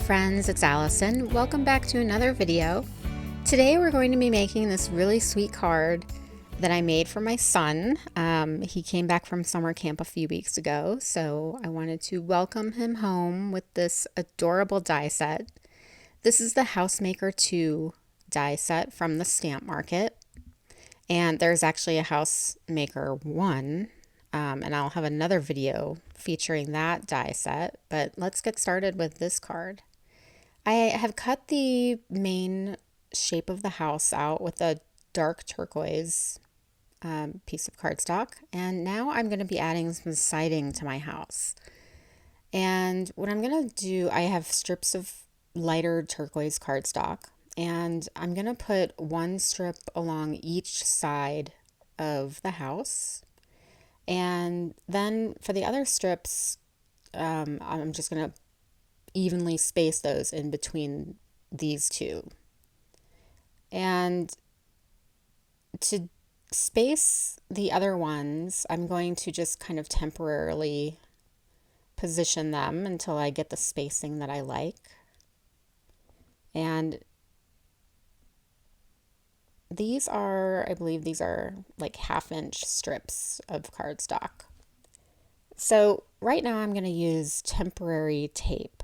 friends, it's Allison. Welcome back to another video. Today we're going to be making this really sweet card that I made for my son. He came back from summer camp a few weeks ago, so I wanted to welcome him home with this adorable die set. This is the Housemaker 2 die set from the stamp market, and there's actually a Housemaker 1, and I'll have another video featuring that die set, but let's get started with this card. I have cut the main shape of the house out with a dark turquoise piece of cardstock, and now I'm going to be adding some siding to my house. And what I'm going to do, I have strips of lighter turquoise cardstock, and I'm going to put one strip along each side of the house. And then for the other strips, I'm just going to evenly space those in between these two. And to space the other ones, I'm going to just kind of temporarily position them until I get the spacing that I like. And these are, I believe these are like 1/2-inch strips of cardstock. So right now I'm going to use temporary tape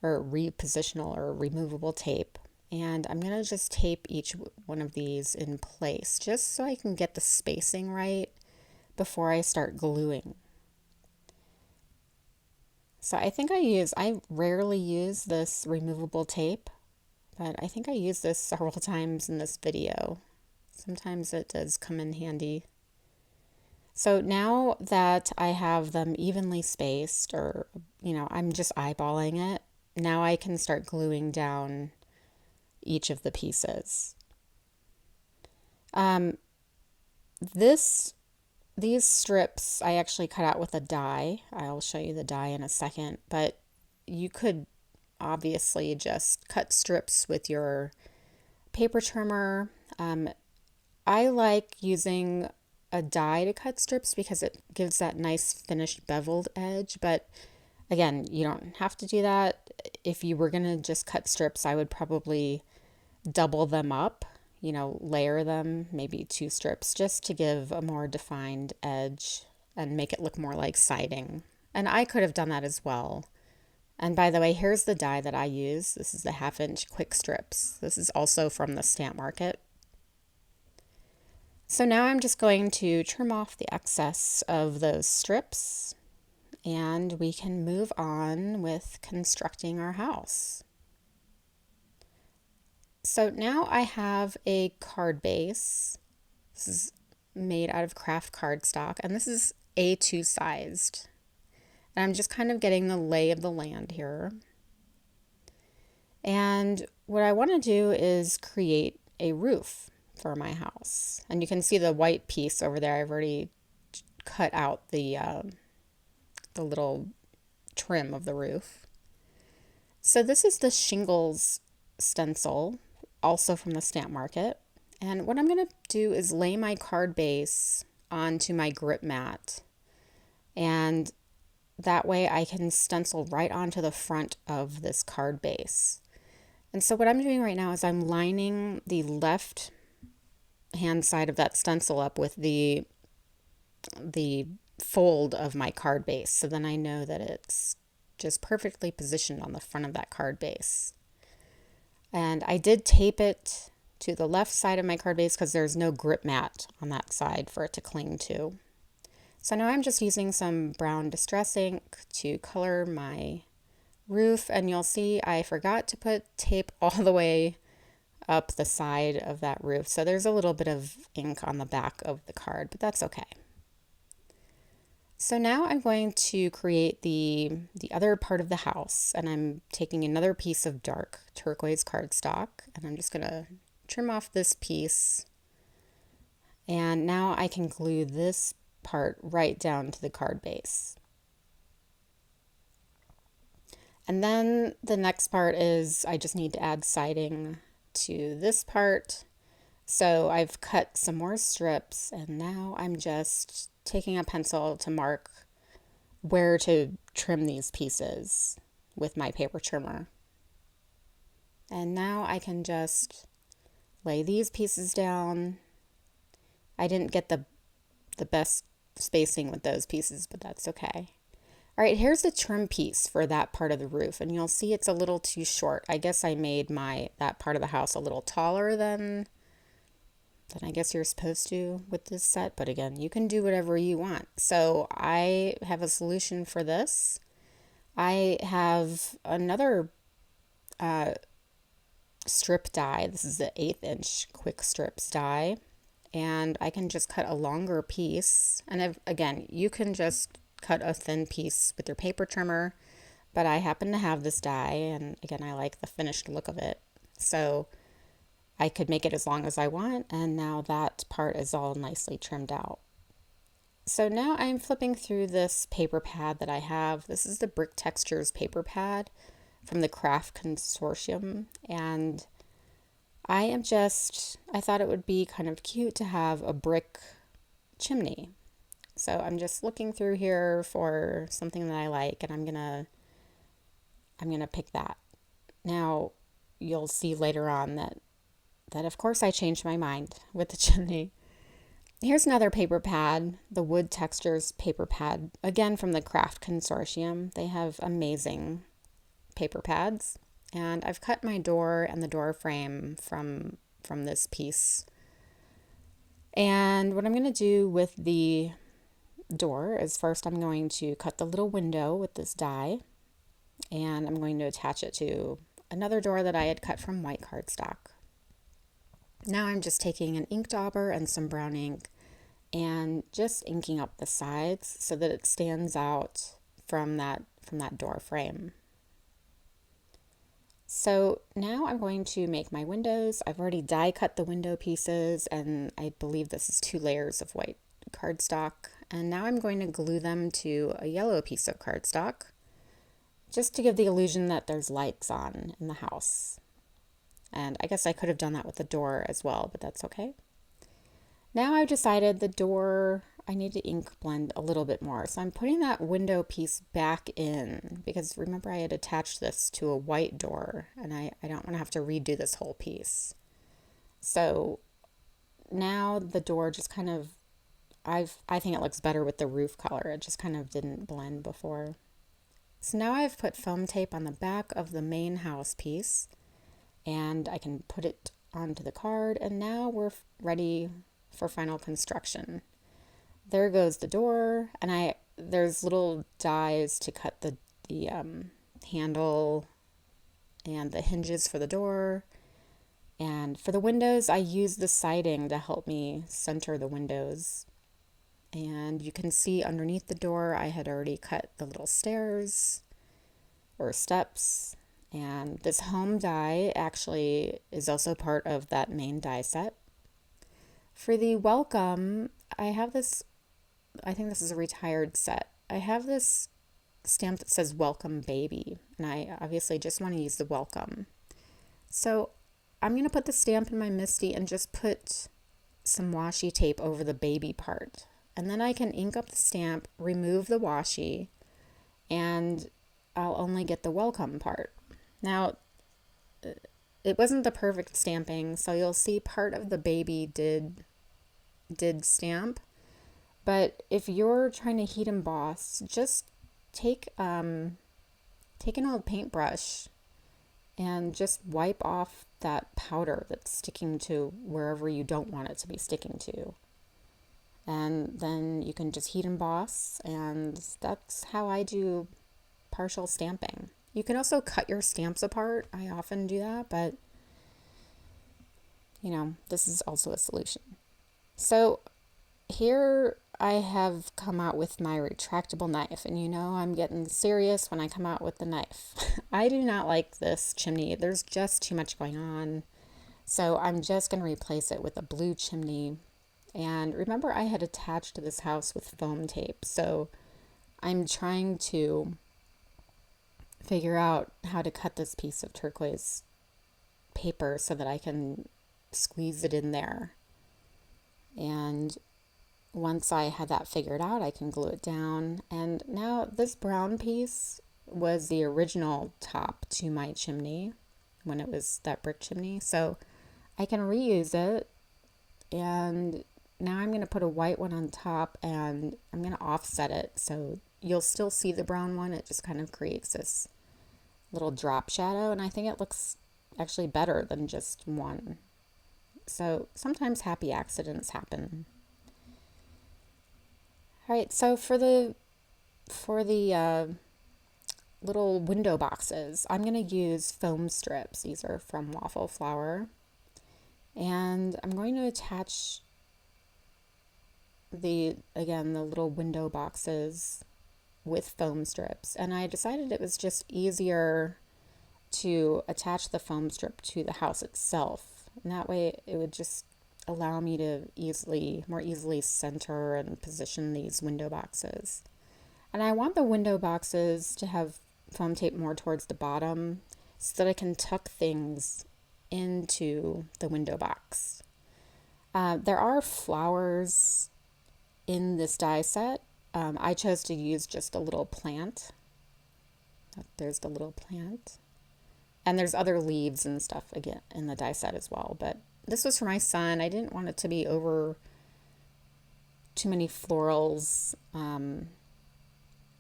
or repositional or removable tape. And I'm going to just tape each one of these in place just so I can get the spacing right before I start gluing. So I rarely use this removable tape, but I think I used this several times in this video. Sometimes it does come in handy. So now that I have them evenly spaced, or, I'm just eyeballing it, now I can start gluing down each of the pieces. These strips I actually cut out with a die. I'll show you the die in a second, but you could obviously just cut strips with your paper trimmer. I like using a die to cut strips because it gives that nice finished beveled edge, but again, you don't have to do that. If you were going to just cut strips, I would probably double them up, layer them, maybe 2 strips, just to give a more defined edge and make it look more like siding. And I could have done that as well. And by the way, here's the die that I use. This is the 1/2-inch quick strips. This is also from the stamp market. So now I'm just going to trim off the excess of those strips, and we can move on with constructing our house. So now I have a card base. This is made out of craft cardstock, and this is A2 sized. And I'm just kind of getting the lay of the land here. And what I want to do is create a roof for my house. And you can see the white piece over there. I've already cut out the little trim of the roof. So this is the Shingles stencil, also from the stamp market. And what I'm going to do is lay my card base onto my grip mat. And that way I can stencil right onto the front of this card base. And so what I'm doing right now is I'm lining the left hand side of that stencil up with the fold of my card base. So then I know that it's just perfectly positioned on the front of that card base. And I did tape it to the left side of my card base because there's no grip mat on that side for it to cling to. So now I'm just using some brown distress ink to color my roof, and you'll see I forgot to put tape all the way up the side of that roof. So there's a little bit of ink on the back of the card, but that's okay. So now I'm going to create the other part of the house, and I'm taking another piece of dark turquoise cardstock, and I'm just going to trim off this piece. And now I can glue this part right down to the card base. And then the next part is I just need to add siding to this part. So I've cut some more strips, and now I'm just taking a pencil to mark where to trim these pieces with my paper trimmer. And now I can just lay these pieces down. I didn't get the best spacing with those pieces, but that's okay. All right, here's the trim piece for that part of the roof, and you'll see it's a little too short. I guess I made that part of the house a little taller than I guess you're supposed to with this set, but again, you can do whatever you want. So I have a solution for this. I have another strip die. This is the 1/8 inch quick strips die, and I can just cut a longer piece. And again, you can just cut a thin piece with your paper trimmer, but I happen to have this die, and again, I like the finished look of it. So I could make it as long as I want, and now that part is all nicely trimmed out. So now I'm flipping through this paper pad that I have. This is the Brick Textures paper pad from the Craft Consortium, and I thought it would be kind of cute to have a brick chimney. So I'm just looking through here for something that I like, and I'm gonna pick that. Now you'll see later on that of course I changed my mind with the chimney. Here's another paper pad, the Wood Textures paper pad, again from the Craft Consortium. They have amazing paper pads, and I've cut my door and the door frame from this piece. And what I'm going to do with the door is first I'm going to cut the little window with this die, and I'm going to attach it to another door that I had cut from white cardstock. Now I'm just taking an ink dauber and some brown ink and just inking up the sides so that it stands out from that door frame. So now I'm going to make my windows. I've already die cut the window pieces, and I believe this is 2 layers of white cardstock. And now I'm going to glue them to a yellow piece of cardstock just to give the illusion that there's lights on in the house. And I guess I could have done that with the door as well, but that's okay. Now I've decided the door, I need to ink blend a little bit more. So I'm putting that window piece back in because remember I had attached this to a white door, and I don't want to have to redo this whole piece. So now the door just kind of, I think it looks better with the roof color. It just kind of didn't blend before. So now I've put foam tape on the back of the main house piece, and I can put it onto the card, and now we're ready for final construction. There goes the door, and there's little dies to cut the handle and the hinges for the door. And for the windows, I use the siding to help me center the windows. And you can see underneath the door, I had already cut the little stairs or steps. And this home die actually is also part of that main die set. For the welcome, I have this, I think this is a retired set. I have this stamp that says welcome baby, and I obviously just want to use the welcome. So I'm going to put the stamp in my MISTI and just put some washi tape over the baby part. And then I can ink up the stamp, remove the washi, and I'll only get the welcome part. Now, it wasn't the perfect stamping, so you'll see part of the baby did stamp. But if you're trying to heat emboss, just take an old paintbrush and just wipe off that powder that's sticking to wherever you don't want it to be sticking to. And then you can just heat emboss, and that's how I do partial stamping. You can also cut your stamps apart. I often do that, but this is also a solution. So here I have come out with my retractable knife, and I'm getting serious when I come out with the knife. I do not like this chimney. There's just too much going on. So I'm just going to replace it with a blue chimney. And remember, I had attached this house with foam tape. So I'm trying to figure out how to cut this piece of turquoise paper so that I can squeeze it in there. And once I had that figured out, I can glue it down. And now this brown piece was the original top to my chimney. when it was that brick chimney. So I can reuse it, and now I'm going to put a white one on top, and I'm going to offset it so you'll still see the brown one. It just kind of creates this little drop shadow, and I think it looks actually better than just one. So sometimes happy accidents happen. All right, so for the little window boxes, I'm going to use foam strips. These are from Waffle Flower. And I'm going to attach the little window boxes with foam strips. And I decided it was just easier to attach the foam strip to the house itself. And that way it would just allow me to more easily center and position these window boxes. And I want the window boxes to have foam tape more towards the bottom so that I can tuck things into the window box. There are flowers in this die set. I chose to use just a little plant. There's the little plant. And there's other leaves and stuff again in the die set as well. But this was for my son. I didn't want it to be over too many florals.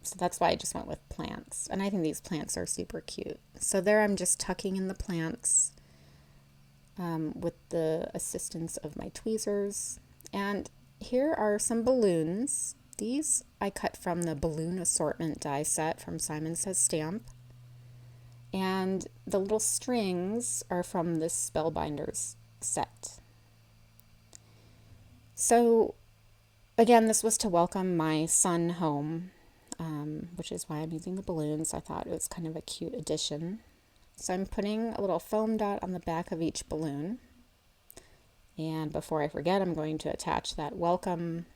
So that's why I just went with plants. And I think these plants are super cute. So there I'm just tucking in the plants with the assistance of my tweezers. And here are some balloons. These I cut from the Balloon Assortment Die Set from Simon Says Stamp. And the little strings are from this Spellbinders set. So again, this was to welcome my son home, which is why I'm using the balloons. I thought it was kind of a cute addition. So I'm putting a little foam dot on the back of each balloon. And before I forget, I'm going to attach that welcome.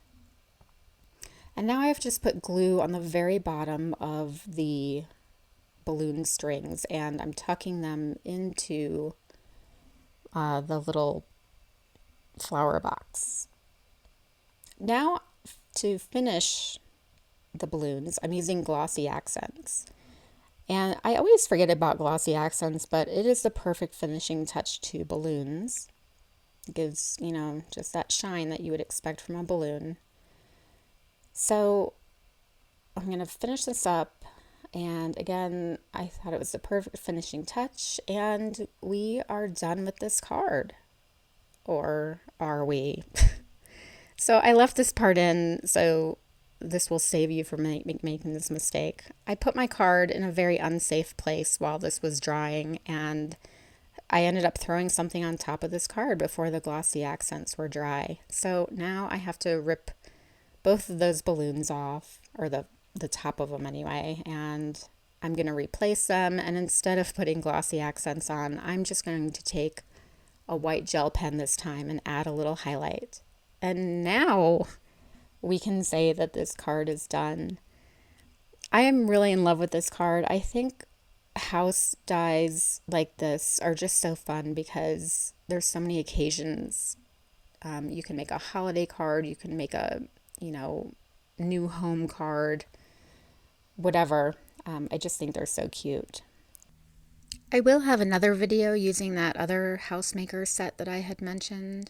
And now I've just put glue on the very bottom of the balloon strings, and I'm tucking them into the little flower box. Now to finish the balloons, I'm using Glossy Accents. And I always forget about Glossy Accents, but it is the perfect finishing touch to balloons. It gives, just that shine that you would expect from a balloon. So I'm going to finish this up. And again, I thought it was the perfect finishing touch, and we are done with this card. Or are we? So I left this part in, so this will save you from making this mistake. I put my card in a very unsafe place while this was drying, and I ended up throwing something on top of this card before the glossy accents were dry. So now I have to rip both of those balloons off, or the top of them anyway, and I'm going to replace them. And instead of putting glossy accents on, I'm just going to take a white gel pen this time and add a little highlight. And now we can say that this card is done. I am really in love with this card. I think house dies like this are just so fun because there's so many occasions. You can make a holiday card, you can make a, new home card, whatever. I just think they're so cute. I will have another video using that other housemaker set that I had mentioned.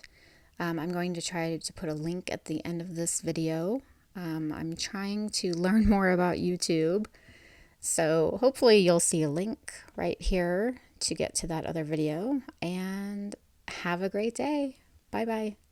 I'm going to try to put a link at the end of this video. I'm trying to learn more about YouTube, so hopefully you'll see a link right here to get to that other video, and have a great day. Bye bye.